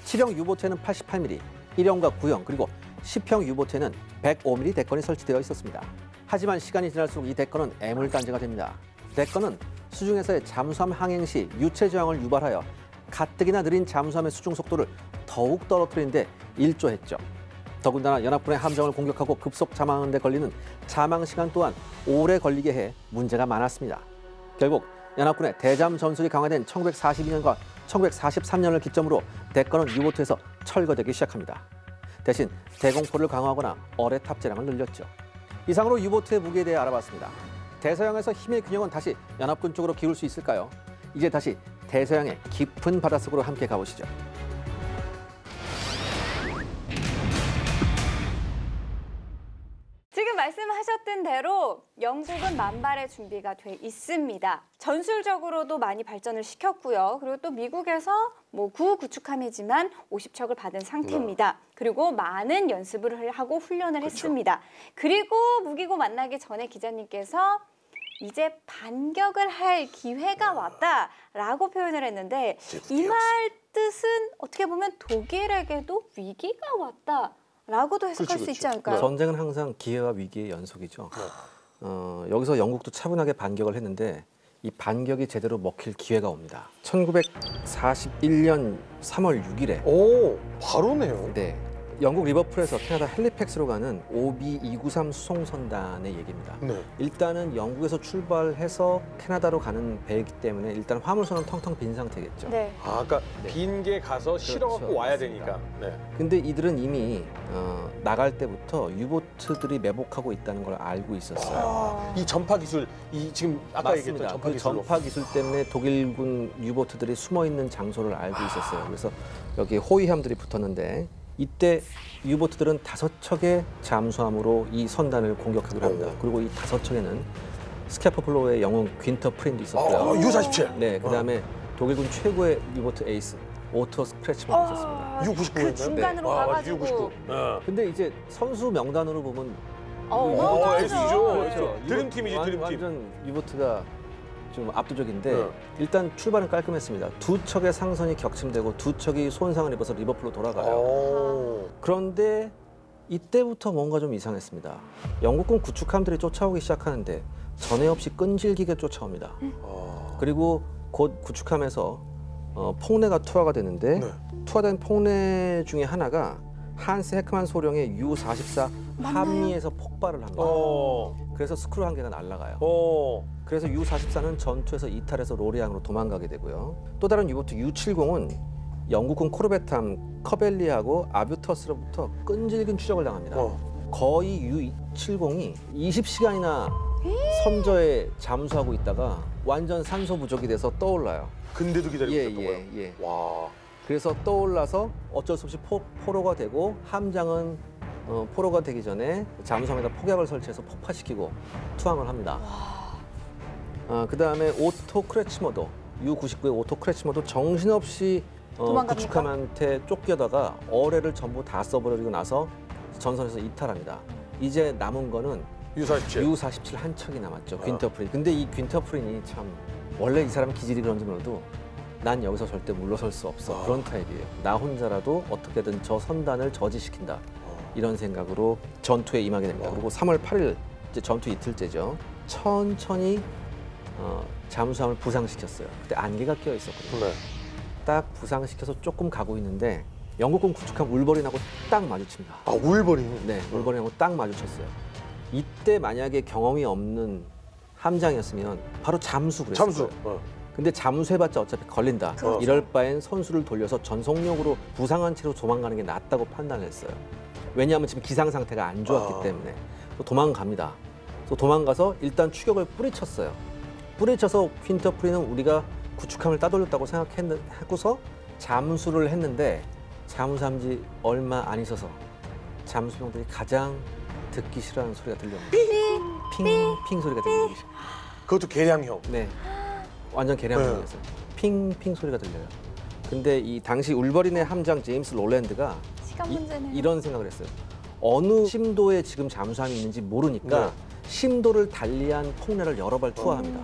7형 유보트에는 88mm, 1형과 9형 그리고 10형 유보트에는 105mm 덱건이 설치되어 있었습니다. 하지만 시간이 지날수록 이 덱건은 애물단지가 됩니다. 덱건은 수중에서의 잠수함 항행 시 유체 저항을 유발하여 가뜩이나 느린 잠수함의 수중 속도를 더욱 떨어뜨리는 데 일조했죠. 더군다나 연합군의 함정을 공격하고 급속 잠항하는 데 걸리는 잠항 시간 또한 오래 걸리게 해 문제가 많았습니다. 결국 연합군의 대잠 전술이 강화된 1942년과 1943년을 기점으로 덱건은 유보트에서 철거되기 시작합니다. 대신 대공포를 강화하거나 어뢰 탑재량을 늘렸죠. 이상으로 유보트의 무기에 대해 알아봤습니다. 대서양에서 힘의 균형은 다시 연합군 쪽으로 기울 수 있을까요? 이제 다시 대서양의 깊은 바닷속으로 함께 가보시죠. 지금 말씀하셨던 대로 대로 영국은 만발의 준비가 돼 있습니다. 전술적으로도 많이 발전을 시켰고요. 그리고 또 미국에서 뭐 구축함이지만 50척을 받은 상태입니다. 그리고 많은 연습을 하고 훈련을 했습니다. 그리고 무기고 만나기 전에 기자님께서 이제 반격을 할 기회가 왔다라고 표현을 했는데 이 말 뜻은 어떻게 보면 독일에게도 위기가 왔다라고도 해석할 수 있지 않을까요? 전쟁은 항상 기회와 위기의 연속이죠. 여기서 영국도 차분하게 반격을 했는데 이 반격이 제대로 먹힐 기회가 옵니다. 1941년 3월 6일에 오, 바로네요. 네, 영국 리버풀에서 캐나다 헬리팩스로 가는 OB293 수송선단의 얘기입니다. 네. 일단은 영국에서 출발해서 캐나다로 가는 배이기 때문에 일단 화물선은 텅텅 빈 상태겠죠. 네. 아, 그러니까 네. 빈 게 가서 실어갖고 그렇죠. 와야 맞습니다. 되니까. 네. 근데 이들은 이미 나갈 때부터 유보트들이 매복하고 있다는 걸 알고 있었어요. 이 전파 기술, 이 지금 아까 얘기했던 전파 그 기술로. 전파 기술 때문에 독일군 유보트들이 숨어 있는 장소를 알고 있었어요. 그래서 여기 호위함들이 붙었는데 이때 유보트들은 5척의 잠수함으로 이 선단을 공격하기로 합니다. 그리고 이 5척에는 스캐퍼플로의 영웅 귄터 프린도 있었고요. U-47. 네, 그다음에 독일군 최고의 유보트 에이스 오토 스크래치만 있었습니다. U-99 그 였나요? 중간으로 아, 맞아, 가가지고 U-99. 네. 근데 이제 선수 명단으로 보면 어마어마하죠. 에이스죠. 그렇죠. 드림팀이지, 드림팀. 완전 유보트가 좀 압도적인데 네. 일단 출발은 깔끔했습니다. 2척의 상선이 격침되고 2척이 손상을 입어서 리버풀로 돌아가요. 오. 그런데 이때부터 뭔가 좀 이상했습니다. 영국군 구축함들이 쫓아오기 시작하는데 전에 없이 끈질기게 쫓아옵니다. 그리고 곧 구축함에서 폭내가 투하가 되는데 네. 투하된 폭내 중에 하나가 한스 헤크만 소령의 U-44 함리에서 폭발을 합니다. 그래서 스크루 한 개가 날아가요. 그래서 U-44는 전투에서 이탈해서 로리앙으로 도망가게 되고요. 또 다른 유보트 U-70은 영국군 코르벳함 커벨리하고 아뷰터스로부터 끈질긴 추적을 당합니다. 거의 U-70이 20시간이나 선저에 잠수하고 있다가 완전 산소 부족이 돼서 떠올라요. 근데도 기다리고 있었던 거예요. 예. 와. 그래서 떠올라서 어쩔 수 없이 포로가 되고 함장은 포로가 되기 전에 잠수함에다 폭약을 설치해서 폭파시키고 투항을 합니다. 그다음에 오토 크레치머도 U-99의 오토 크레치머도 정신없이 도망갑니까? 구축함한테 쫓겨다가 어뢰를 전부 다 써버리고 나서 전선에서 이탈합니다. 이제 남은 거는 U-47. U-47 한 척이 남았죠. 귄터 프린. 근데 이 귄터 프린이 참 원래 이 사람 기질이 그런지 몰라도 난 여기서 절대 물러설 수 없어. 그런 타입이에요. 나 혼자라도 어떻게든 저 선단을 저지시킨다. 이런 생각으로 전투에 임하게 됩니다. 그리고 3월 8일 이제 전투 이틀째죠. 천천히 잠수함을 부상시켰어요. 그때 안개가 껴 있었거든요. 네. 딱 부상시켜서 조금 가고 있는데 영국군 구축함 울버린하고 딱 마주칩니다. 아, 울버린. 네, 울버린하고 딱 마주쳤어요. 이때 만약에 경험이 없는 함장이었으면 바로 잠수 그랬어요. 잠수. 근데 잠수해봤자 어차피 걸린다. 그렇죠. 이럴 바엔 선수를 돌려서 전속력으로 부상한 채로 도망가는 게 낫다고 판단을 했어요. 왜냐하면 지금 기상 상태가 안 좋았기 때문에. 또 도망갑니다. 또 도망가서 일단 추격을 뿌리쳤어요. 뿌리쳐서 퀸터 프리는 우리가 구축함을 따돌렸다고 생각하고서 잠수를 했는데 잠수함지 얼마 안 있어서 잠수병들이 가장 듣기 싫어하는 소리가 들려옵니다. 핑핑 소리가 들리기 시작. 그것도 계량형. 네, 완전 계량형이었어요. 핑핑 소리가 들려요. 근데 이 당시 울버린의 함장 제임스 롤랜드가 시간 문제네요. 이런 생각을 했어요. 어느 심도에 지금 잠수함이 있는지 모르니까 네. 심도를 달리한 폭내를 여러 발 투하합니다.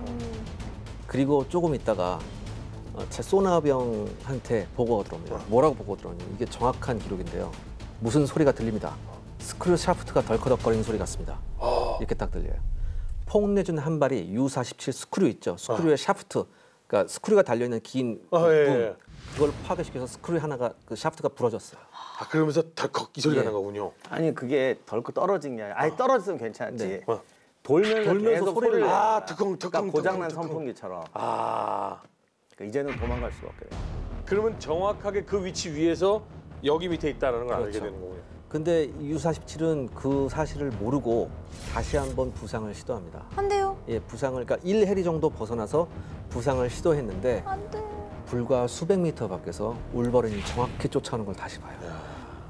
그리고 조금 있다가 제 소나병한테 보고가 들어옵니다. 뭐라고 보고가 들어오냐면 이게 정확한 기록인데요. 무슨 소리가 들립니다. 스크류 샤프트가 덜커덕거리는 소리 같습니다. 이렇게 딱 들려요. 폭내준 한 발이 U-47 스크류 있죠. 스크류의 샤프트, 그러니까 스크류가 달려있는 긴 붐, 예. 그걸 파괴시켜서 스크류 하나가 그 샤프트가 부러졌어요. 아, 그러면서 덜컥 이 소리가 예. 난 거군요. 아니 그게 덜컥 떨어진 게 아니라 아예 떨어졌으면 괜찮지. 네. 돌면서 계속 소리를 내. 아, 득컹. 그러니까 고장난 선풍기처럼. 아. 그러니까 이제는 도망갈 수가 없게. 그러면 정확하게 그 위치 위에서 여기 밑에 있다는 걸 알게 그렇죠. 되는 거군요. 근데 U-47은 그 사실을 모르고 다시 한번 부상을 시도합니다. 안 돼요. 예, 부상을 그러니까 1해리 정도 벗어나서 부상을 시도했는데 안 돼. 불과 수백 미터 밖에서 울버린이 정확히 쫓아오는 걸 다시 봐요.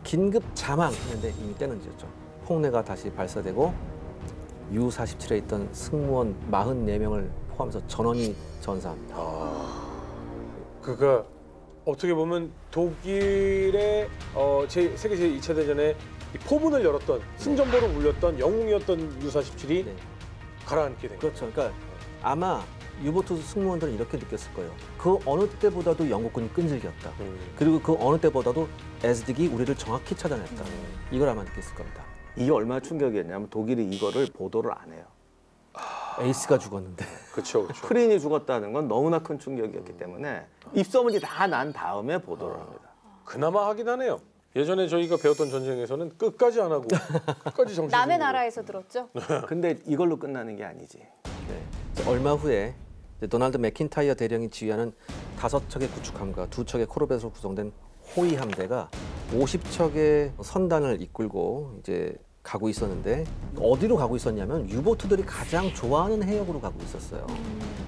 긴급 자망했는데 이미 때는 늦었죠. 폭내가 다시 발사되고 U-47에 있던 승무원 44명을 포함해서 전원이 전사합니다. 그가 어떻게 보면 독일의 세계 제2차 대전에 이 포문을 열었던 승전보를 울렸던 영웅이었던 U-47이 네. 가라앉게 된 거예요. 그렇죠. 그러니까 아마 유보트 승무원들은 이렇게 느꼈을 거예요. 그 어느 때보다도 영국군이 끈질겼다. 그리고 그 어느 때보다도 에스딕이 우리를 정확히 찾아냈다. 이걸 아마 느꼈을 겁니다. 이게 얼마나 충격이었냐면 독일이 이거를 보도를 안 해요. 에이스가 죽었는데. 그렇죠, 그렇죠. 프린이 죽었다는 건 너무나 큰 충격이었기 때문에 입소문이 다 난 다음에 보도를 합니다. 그나마 하긴 하네요. 예전에 저희가 배웠던 전쟁에서는 끝까지 안 하고 끝까지 정신. 남의 나라에서 들었죠? 근데 이걸로 끝나는 게 아니지. 네. 얼마 후에 이제 도널드 맥킨타이어 대령이 지휘하는 5척의 구축함과 2척의 코르벳으로 구성된 호위 함대가 50척의 선단을 이끌고 이제 가고 있었는데 어디로 가고 있었냐면 유보트들이 가장 좋아하는 해역으로 가고 있었어요.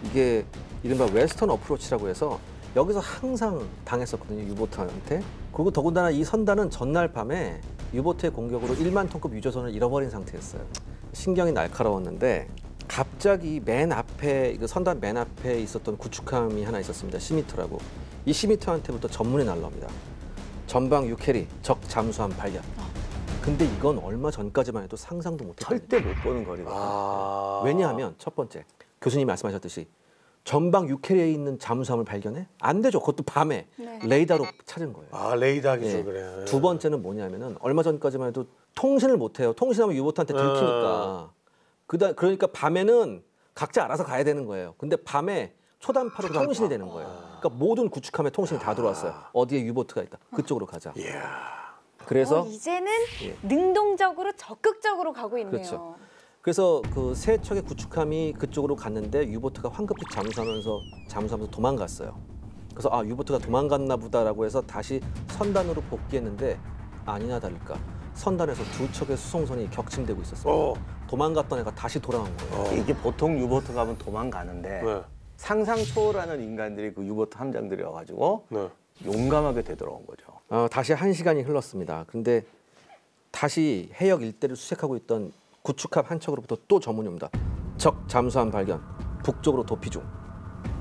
이게 이른바 웨스턴 어프로치라고 해서 여기서 항상 당했었거든요, 유보트한테. 그리고 더군다나 이 선단은 전날 밤에 유보트의 공격으로 1만 톤급 유조선을 잃어버린 상태였어요. 신경이 날카로웠는데 갑자기 맨 앞에, 그 선단 맨 앞에 있었던 구축함이 하나 있었습니다. 시미터라고. 이 시미터한테부터 전문이 날라옵니다. 전방 유캐리, 적 잠수함 발견. 근데 이건 얼마 전까지만 해도 상상도 못했거든요. 절대 못 보는 거리거든요. 왜냐하면 첫 번째, 교수님이 말씀하셨듯이 전방 유캐리에 있는 잠수함을 발견해? 안 되죠. 그것도 밤에 네. 레이더로 찾은 거예요. 아, 레이더 기술 예. 그래. 두 번째는 뭐냐면은 얼마 전까지만 해도 통신을 못 해요. 통신하면 유보트한테 들키니까. 그러니까 밤에는 각자 알아서 가야 되는 거예요. 근데 밤에 초단파로 통신이 되는 거예요. 그러니까 모든 구축함에 통신이 다 들어왔어요. 어디에 유보트가 있다. 그쪽으로 가자. 그래서 이제는 예. 능동적으로 적극적으로 가고 있네요. 그렇죠. 그래서 그 세 척의 구축함이 그쪽으로 갔는데 유보트가 황급히 잠수하면서 도망갔어요. 그래서 아, 유보트가 도망갔나 보다라고 해서 다시 선단으로 복귀했는데 아니나 다를까 선단에서 2척의 수송선이 격침되고 있었어요. 도망갔던 애가 다시 돌아온 거예요. 이게 보통 유보트 가면 도망가는데 네. 상상 초월하는 인간들이 그 유보트 함장들이어가지고 네. 용감하게 되돌아온 거죠. 다시 1시간이 흘렀습니다. 그런데 다시 해역 일대를 수색하고 있던 구축함 한 척으로부터 또 전문이 옵니다. 적 잠수함 발견, 북쪽으로 도피 중,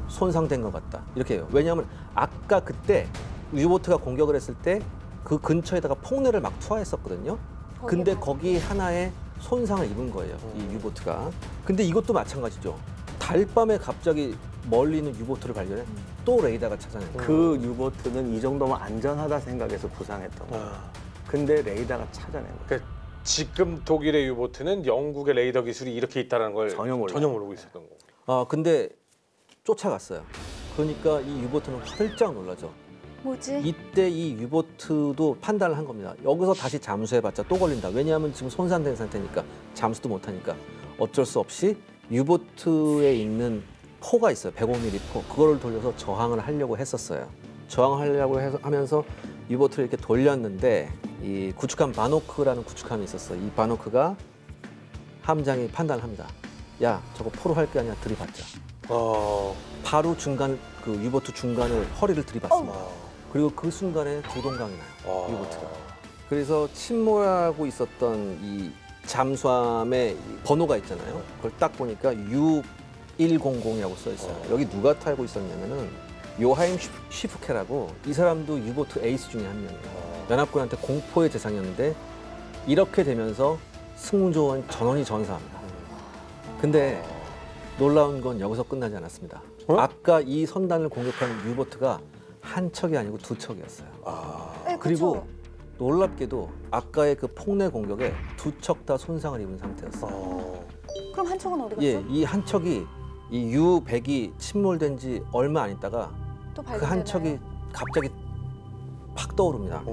손상된 것 같다. 이렇게 해요. 왜냐하면 아까 그때 유보트가 공격을 했을 때 그 근처에다가 폭내를 막 투하했었거든요. 근데 거기 하나에 손상을 입은 거예요. 이 유보트가. 근데 이것도 마찬가지죠. 달밤에 갑자기 멀리 있는 유보트를 발견해 또 레이더가 찾아낸 거예요. 그 유보트는 이 정도면 안전하다 생각해서 부상했던 거예요. 근데 레이더가 찾아낸 거예요. 그러니까 지금 독일의 유보트는 영국의 레이더 기술이 이렇게 있다는 걸 전혀 모르고 있었던 거고. 근데 쫓아갔어요. 그러니까 이 유보트는 활짝 놀라죠. 뭐지? 이때 이 유보트도 판단을 한 겁니다. 여기서 다시 잠수해봤자 또 걸린다. 왜냐하면 지금 손상된 상태니까 잠수도 못하니까 어쩔 수 없이 유보트에 있는 포가 있어요. 105mm 포. 그거를 돌려서 저항을 하려고 했었어요. 저항하려고 하면서 유보트를 이렇게 돌렸는데 이 구축함 바노크라는 구축함이 있었어요. 이 바노크가 함장이 판단을 합니다. 야, 저거 포로 할 게 아니라 들이받자. 바로 그 유보트 중간을 허리를 들이받습니다. 그리고 그 순간에 조동강이 나요. 유보트가. 그래서 침몰하고 있었던 이 잠수함의 번호가 있잖아요. 그걸 딱 보니까 U100이라고 써 있어요. 여기 누가 타고 있었냐면은 요하임 쉬프케라고, 이 사람도 유보트 에이스 중에 한 명이에요. 연합군한테 공포의 대상이었는데 이렇게 되면서 승무조원 전원이 전사합니다. 근데 놀라운 건 여기서 끝나지 않았습니다. 아까 이 선단을 공격한 유보트가 한 척이 아니고 2척이었어요. 네, 그리고 그쵸? 놀랍게도 아까의 그 폭내 공격에 2척 다 손상을 입은 상태였어요. 그럼 한 척은 어디 갔어? 예, 이 한 척이 이 U100이 침몰된 지 얼마 안 있다가 또 그 한 발견되나요? 척이 갑자기 팍 떠오릅니다.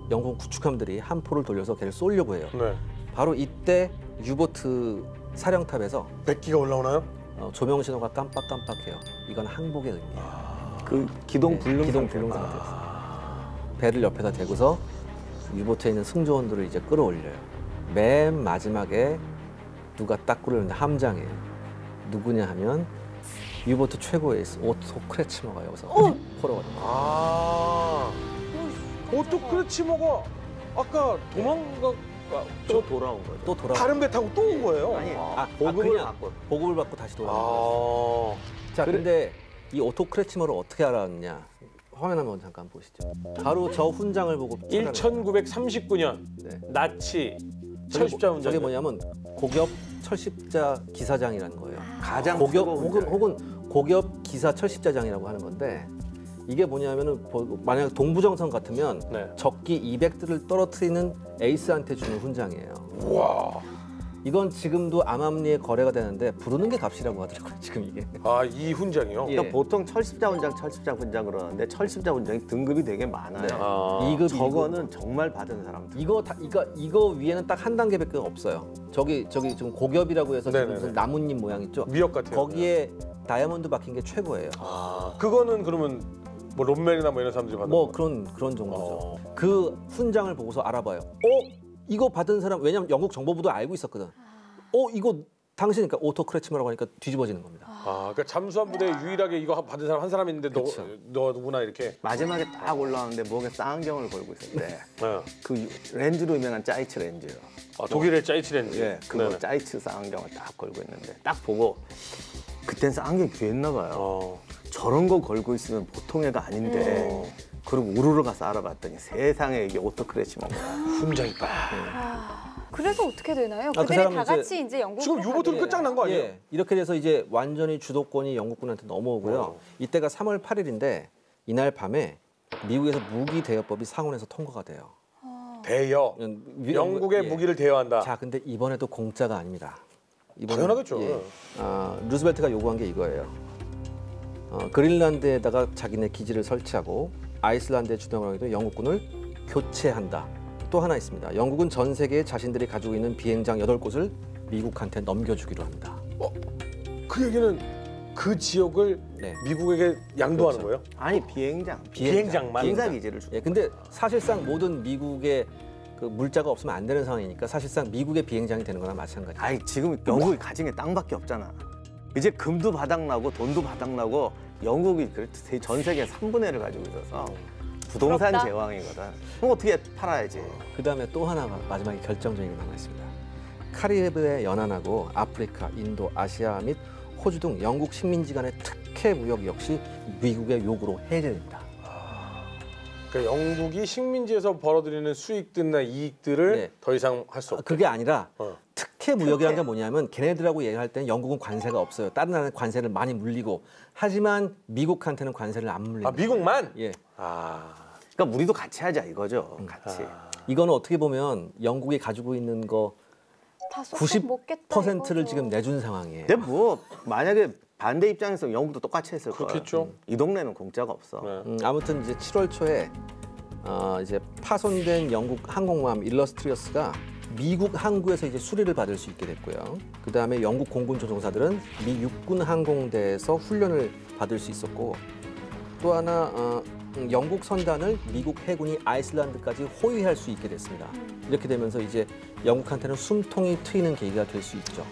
영국 구축함들이 한 포를 돌려서 걔를 쏘려고 해요. 네. 바로 이때 유보트 사령탑에서 백기가 올라오나요? 조명 신호가 깜빡깜빡해요. 이건 항복의 의미예요. 그 기동 불능 기동 불능 상태였어요. 배를 옆에다 대고서 유보트에 있는 승조원들을 이제 끌어올려요. 맨 마지막에 누가 딱 끌어올리는데 함장이에요. 누구냐 하면 유보트 최고의 에이스 오토 크레츠머가 여기서 포로가 됩니다. 오토 크레치머가 아까 또 돌아온 거죠. 또 돌아. 다른 배 타고 또 온 거예요? 아니, 보급을 그냥 받고 보급을 받고 다시 돌아온 거죠. 자, 근데 이 오토 크래치머를 어떻게 알았냐? 화면 한번 잠깐 보시죠. 바로 저 훈장을 보고 1939년 네. 나치 철십자 훈장. 저게 뭐냐면 고급 철십자 기사장이라는 거예요. 가장 고급 최고 훈장. 혹은 고급 기사 철십자장이라고 하는 건데 이게 뭐냐면은 만약 동부정선 같으면 네. 적기 200대를 떨어뜨리는 에이스한테 주는 훈장이에요. 와. 이건 지금도 암암리에 거래가 되는데 부르는 게 값이라고 하더라고요. 지금 이게. 이 훈장이요? 예. 그러니까 보통 철십자 훈장 그러는데 철십자 훈장이 등급이 되게 많아요. 네. 2급, 저거는 정말 받은 사람들. 이거 위에는 딱 한 단계밖에 없어요. 저기 좀 고겹이라고 해서 지금 네네네. 무슨 나뭇잎 모양 있죠. 미역 같아요. 거기에 다이아몬드 박힌 게 최고예요. 그거는 그러면 뭐 롬멜이나 뭐 이런 사람들이 받는 뭐 거예요? 그런 정도죠. 그 훈장을 보고서 알아봐요. 이거 받은 사람 왜냐면 영국 정보부도 알고 있었거든. 이거 당신 그러니까 오토 크래치머라고 하니까 뒤집어지는 겁니다. 그러니까 잠수함 부대에 유일하게 이거 받은 사람 한 사람인데 너 누구나 이렇게. 마지막에 딱 올라오는데 목에 쌍안경을 걸고 있었대. 네. 그 렌즈로 유명한 짜이츠 렌즈요. 독일의 짜이치 렌즈. 예, 그거 네네. 짜이츠 쌍안경을 딱 걸고 있는데 딱 보고 그땐 쌍안경이 귀했나 봐요. 저런 거 걸고 있으면 보통 애가 아닌데 그리고 우르르 가서 알아봤더니 세상에 이게 오토 크래치머인 거야. 훈장이 빠. 그래서 어떻게 되나요? 그 그들이 사람은 다 같이 이제 영국 지금 유보트는 끝장난 거 아니에요? 예, 이렇게 돼서 이제 완전히 주도권이 영국군한테 넘어오고요. 이때가 3월 8일인데 이날 밤에 미국에서 무기 대여법이 상원에서 통과가 돼요. 대여. 영국의 예. 무기를 대여한다. 자, 근데 이번에도 공짜가 아닙니다. 당연하겠죠. 루즈벨트가 요구한 게 이거예요. 그린란드에다가 자기네 기지를 설치하고 아이슬란드에 주둔하기도 영국군을 교체한다. 또 하나 있습니다. 영국은 전 세계에 자신들이 가지고 있는 비행장 8곳을 미국한테 넘겨주기로 합니다. 그 얘기는 그 지역을 네. 미국에게 양도하는 그렇죠. 거예요? 아니 비행장. 비행장만? 비행장 기지를 주. 예, 근데 사실상 모든 미국의 그 물자가 없으면 안 되는 상황이니까 사실상 미국의 비행장이 되는 거나 마찬가지예요. 아니 지금 영국이 가진 게 땅밖에 없잖아. 이제 금도 바닥나고 돈도 바닥나고 영국이 전 세계 3분의 1을 가지고 있어서 부동산 부럽다. 제왕이거든. 그럼 어떻게 팔아야지. 그다음에 또 하나가 마지막에 결정적인 게 남아 있습니다. 카리브해 연안하고 아프리카, 인도, 아시아 및 호주 등 영국 식민지 간의 특혜 무역 역시 미국의 요구로 해제됩니다. 그러니까 영국이 식민지에서 벌어들이는 수익들이나 이익들을 네. 더 이상 할 수 없다. 그게 아니라 어. 특혜 무역이라는 게 뭐냐면 걔네들하고 얘기할 때는 영국은 관세가 없어요. 다른 나라는 관세를 많이 물리고 하지만 미국한테는 관세를 안 물립니다. 미국만? 예. 그러니까 우리도 같이 하자 이거죠. 같이. 이거는 어떻게 보면 영국이 가지고 있는 거 다 쏙쏙 먹겠다 90%를 이거죠. 지금 내준 상황이에요. 근데 뭐 만약에 반대 입장에서 영국도 똑같이 했을 거야. 그렇겠죠. 이 동네는 공짜가 없어. 네. 아무튼 이제 7월 초에 이제 파손된 영국 항공모함 일러스트리어스가 미국 항구에서 이제 수리를 받을 수 있게 됐고요. 그 다음에 영국 공군 조종사들은 미 육군 항공대에서 훈련을 받을 수 있었고 또 하나 영국 선단을 미국 해군이 아이슬란드까지 호위할 수 있게 됐습니다. 이렇게 되면서 이제 영국한테는 숨통이 트이는 계기가 될 수 있죠.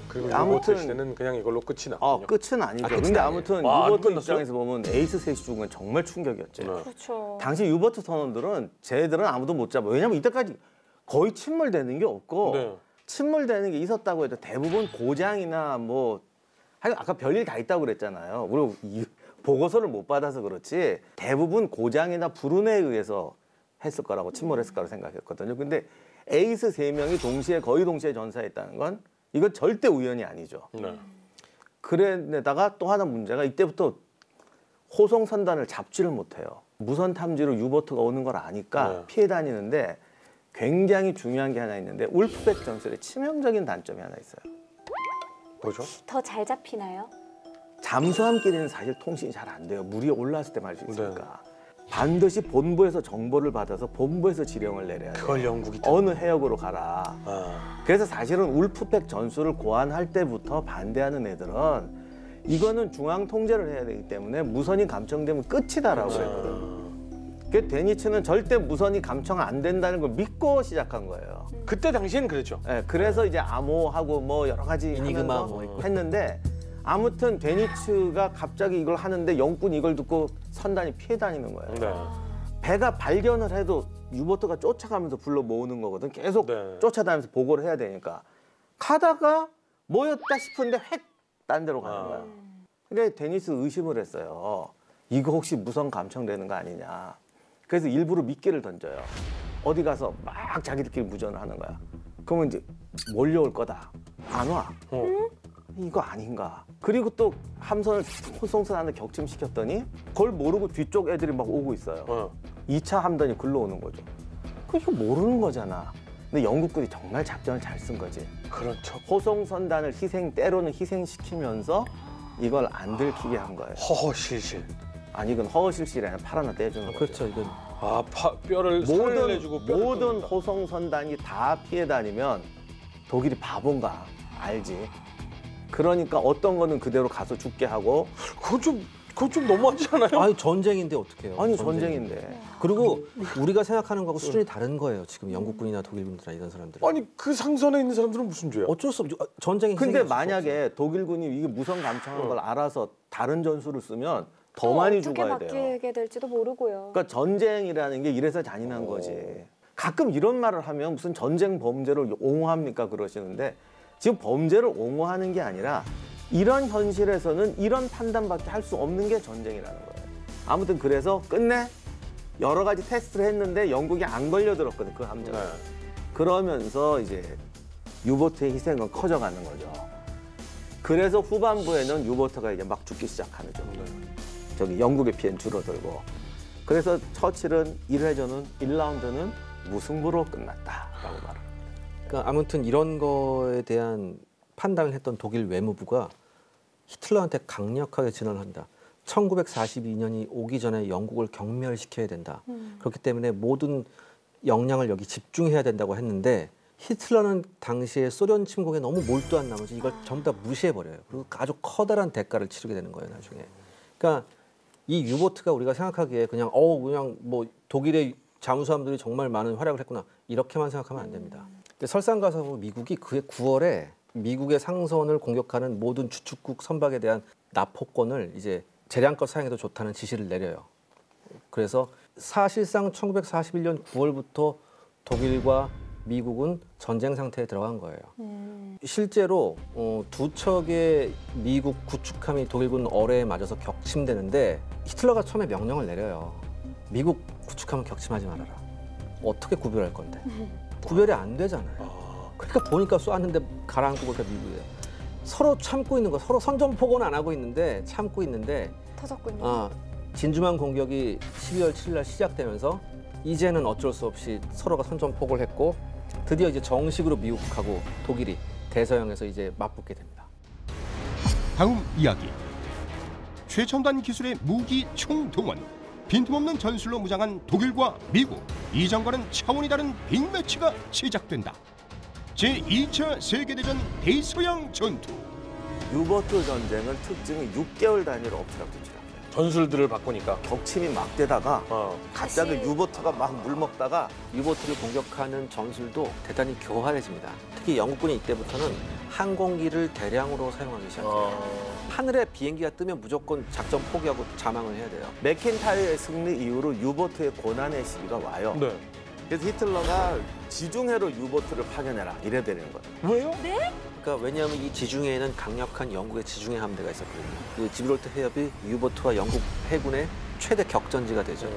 그리고 아무튼- 유보트 시대는 그냥 이걸로 끝이 났군요. 끝은 아니죠. 끝은 근데 아니에요. 아무튼 아, 유보트 끝났어요? 입장에서 보면 에이스 셋이 죽은 건 정말 충격이었죠. 네. 그렇죠. 당시 유보트 선원들은 쟤들은 아무도 못 잡아. 왜냐면 이때까지 거의 침몰되는 게 없고 네. 침몰되는 게 있었다고 해도 대부분 고장이나 뭐 하여간 아까 별일 다 있다고 그랬잖아요. 우리 보고서를 못 받아서 그렇지 대부분 고장이나 불운에 의해서 했을 거라고 침몰했을 거라고 생각했거든요. 근데 에이스 3명이 거의 동시에 전사했다는 건 이건 절대 우연이 아니죠. 네. 그래다가 또 하나 문제가 이때부터 호송 선단을 잡지를 못해요. 무선 탐지로 유보트가 오는 걸 아니까 네. 피해 다니는데 굉장히 중요한 게 하나 있는데 울프백 전술의 치명적인 단점이 하나 있어요. 뭐죠? 더 잘 잡히나요? 잠수함끼리는 사실 통신이 잘 안 돼요. 물이 올라왔을 때만 할 수 있으니까. 반드시 본부에서 정보를 받아서 본부에서 지령을 내려야 돼요. 그걸 영국이 어느 해역으로 가라. 아. 그래서 사실은 울프백 전술을 고안할 때부터 반대하는 애들은 이거는 중앙 통제를 해야 되기 때문에 무선이 감청되면 끝이다라고 했거든. 그 데니츠는 절대 무선이 감청 안 된다는 걸 믿고 시작한 거예요. 그때 당시엔 그랬죠. 네, 그래서 이제 암호하고 뭐 여러 가지 이니그마 하면서 뭐 있고. 했는데 아무튼 데니츠가 갑자기 이걸 하는데 영군이 이걸 듣고 선단이 피해 다니는 거예요. 네. 배가 발견을 해도 유보트가 쫓아가면서 불러 모으는 거거든. 계속 네. 쫓아다니면서 보고를 해야 되니까. 가다가 모였다 싶은데 획 딴 데로 가는 거야. 근데 데니스 의심을 했어요. 이거 혹시 무선 감청되는 거 아니냐. 그래서 일부러 미끼를 던져요. 어디 가서 막 자기들끼리 무전을 하는 거야. 그러면 이제 몰려올 거다. 안 와. 이거 아닌가. 그리고 또 함선을 호송선 안에 격침시켰더니 그걸 모르고 뒤쪽 애들이 막 오고 있어요. 2차 함선이 글러오는 거죠. 그거 모르는 거잖아. 근데 영국군이 정말 작전을 잘 쓴 거지. 그렇죠. 호송선단을 때로는 희생시키면서 이걸 안 들키게 한 거예요. 허허실실. 아니 이건 허허실실이 아니라 팔 하나 떼주는 거죠. 그렇죠. 이건 뼈를 살을 내주고 뼈를 모든 뜯는다. 호송선단이 다 피해 다니면 독일이 바본가 알지. 그러니까 어떤 거는 그대로 가서 죽게 하고 그건 좀 너무하지 않아요? 아니 전쟁인데 어떡해요? 아니 전쟁인데. 그리고 우리가 생각하는 거하고 수준이 다른 거예요. 지금 영국군이나 독일군이나 이런 사람들. 아니 그 상선에 있는 사람들은 무슨 죄야? 어쩔 수 없죠. 전쟁이 근데 희생이 없을 수 만약에 독일군이 이게 무선 감청한 걸 알아서 다른 전술을 쓰면 더 많이 죽어야 어떻게 돼요. 바뀌게 될지도 모르고요. 그러니까 전쟁이라는 게 이래서 잔인한 거지. 가끔 이런 말을 하면 무슨 전쟁 범죄를 옹호합니까 그러시는데 지금 범죄를 옹호하는 게 아니라 이런 현실에서는 이런 판단밖에 할 수 없는 게 전쟁이라는 거예요. 아무튼 그래서 끝내 여러 가지 테스트를 했는데 영국이 안 걸려들었거든 그 함정에. 그러면서 이제 유보트의 희생은 커져가는 거죠. 그래서 후반부에는 유보트가 이제 막 죽기 시작하는 죠. 저기 영국의 피해는 줄어들고. 그래서 처칠은 1회전은 1라운드는 무승부로 끝났다라고 말합니다. 그러니까 아무튼 이런 거에 대한 판단을 했던 독일 외무부가 히틀러한테 강력하게 진언한다. 1942년이 오기 전에 영국을 경멸시켜야 된다. 그렇기 때문에 모든 역량을 여기 집중해야 된다고 했는데 히틀러는 당시에 소련 침공에 너무 몰두한 나머지 이걸 전부 다 무시해버려요. 그리고 아주 커다란 대가를 치르게 되는 거예요, 나중에. 그러니까 이 유보트가 우리가 생각하기에 그냥 뭐 독일의 잠수함들이 정말 많은 활약을 했구나 이렇게만 생각하면 안 됩니다. 근데 설상가상으로 미국이 그해 9월에 미국의 상선을 공격하는 모든 주축국 선박에 대한 납포권을 이제 재량껏 사용해도 좋다는 지시를 내려요. 그래서 사실상 1941년 9월부터 독일과 미국은 전쟁 상태에 들어간 거예요. 실제로 두 척의 미국 구축함이 독일군 어뢰에 맞아서 격침되는데 히틀러가 처음에 명령을 내려요. 미국 구축함은 격침하지 말아라. 어떻게 구별할 건데? 구별이 안 되잖아요. 그러니까 보니까 쏘았는데 가라앉고 보니까 미국이에요. 서로 참고 있는 거, 서로 선전포고는 안 하고 있는데 참고 있는데 터졌군요. 진주만 공격이 12월 7일 날 시작되면서 이제는 어쩔 수 없이 서로가 선전포고를 했고 드디어 이제 정식으로 미국하고 독일이 대서양에서 이제 맞붙게 됩니다. 다음 이야기. 최첨단 기술의 무기 총동원, 빈틈없는 전술로 무장한 독일과 미국, 이전과는 차원이 다른 빅매치가 시작된다. 제2차 세계대전 대서양 전투. 유보트 전쟁은 특징이 6개월 단위로 엎치락뒤치락 해요. 전술들을 바꾸니까. 격침이 막 되다가 갑자기 다시. 유보트가 막 물먹다가 유보트를 공격하는 전술도 대단히 교활해집니다. 특히 영국군이 이때부터는 항공기를 대량으로 사용하기 시작해요. 하늘에 비행기가 뜨면 무조건 작전 포기하고 자망을 해야 돼요. 맥킨타이어의 승리 이후로 유보트의 고난의 시기가 와요. 네. 그래서 히틀러가 지중해로 유보트를 파견해라 이래 되는 거예요. 왜요? 그러니까 왜냐하면 이 지중해에는 강력한 영국의 지중해 함대가 있었거든요. 그 지브롤터 해협이 유보트와 영국 해군의 최대 격전지가 되죠.